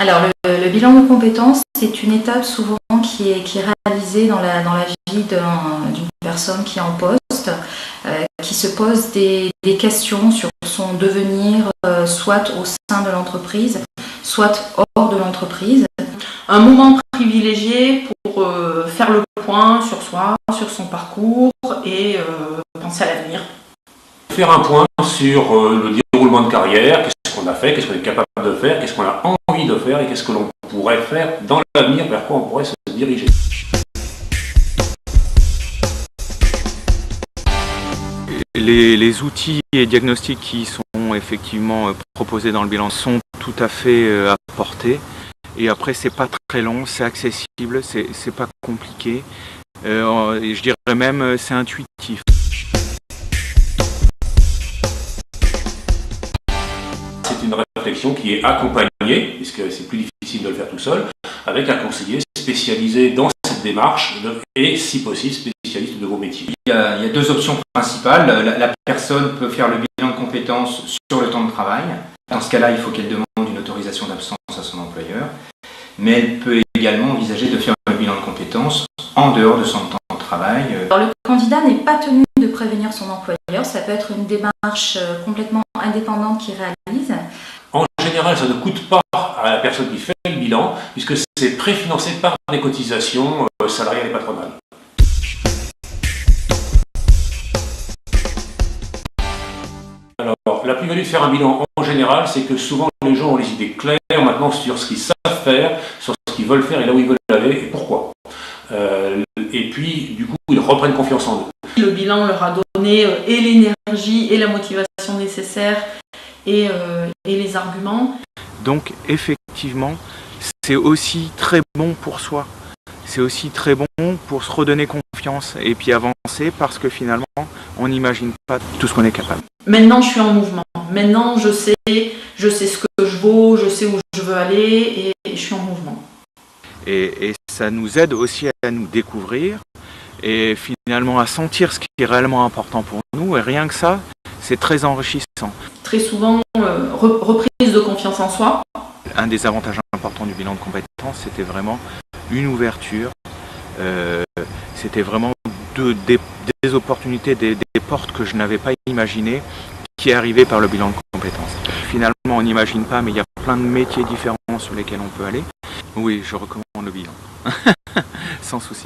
Alors, le bilan de compétences, c'est une étape souvent qui est réalisée dans la vie d'une personne qui est en poste, qui se pose des questions sur son devenir, soit au sein de l'entreprise, soit hors de l'entreprise. Un moment privilégié pour faire le point sur soi, sur son parcours et penser à l'avenir. Faire un point sur le déroulement de carrière, qu'est-ce qu'on a fait, qu'est-ce qu'on est capable de faire, qu'est-ce qu'on a envie de faire et qu'est-ce que l'on pourrait faire dans l'avenir, vers quoi on pourrait se diriger. Les outils et diagnostics qui sont effectivement proposés dans le bilan sont tout à fait apportés. Et après, c'est pas très long, c'est accessible, c'est pas compliqué. Et je dirais même, c'est intuitif. C'est une réflexion qui est accompagnée, puisque c'est plus difficile de le faire tout seul, avec un conseiller spécialisé dans cette démarche et, si possible, spécialiste de vos métiers. Il y a deux options principales. La personne peut faire le bilan de compétences sur le temps de travail. Dans ce cas-là, il faut qu'elle demande une autorisation d'absence à son employeur. Mais elle peut également envisager de faire le bilan de compétences en dehors de son temps de travail. Alors, le candidat n'est pas tenu de prévenir son employeur. Ça peut être une démarche complètement indépendante qu'il réalise. En général, ça ne coûte pas à la personne qui fait le bilan, puisque c'est préfinancé par des cotisations salariales et patronales. Alors, la plus-value de faire un bilan en général, c'est que souvent les gens ont les idées claires maintenant sur ce qu'ils savent faire, sur ce qu'ils veulent faire et là où ils veulent aller et pourquoi. Et puis, du coup, ils reprennent confiance en eux. Le bilan leur a donné et l'énergie et la motivation nécessaires et les arguments. Donc, effectivement, c'est aussi très bon pour soi. C'est aussi très bon pour se redonner confiance et puis avancer parce que finalement, on n'imagine pas tout ce qu'on est capable. Maintenant, je suis en mouvement. Maintenant, je sais ce que je vaux, je sais où je veux aller et je suis en mouvement. Et ça nous aide aussi à nous découvrir et finalement à sentir ce qui est réellement important pour nous. Et rien que ça, c'est très enrichissant. Très souvent, reprise de confiance en soi. Un des avantages importants du bilan de compétences, c'était vraiment une ouverture. C'était vraiment des opportunités, des portes que je n'avais pas imaginées qui arrivaient par le bilan de compétences. Finalement, on n'imagine pas, mais il y a plein de métiers différents sur lesquels on peut aller. Oui, je recommande le bilan, sans souci.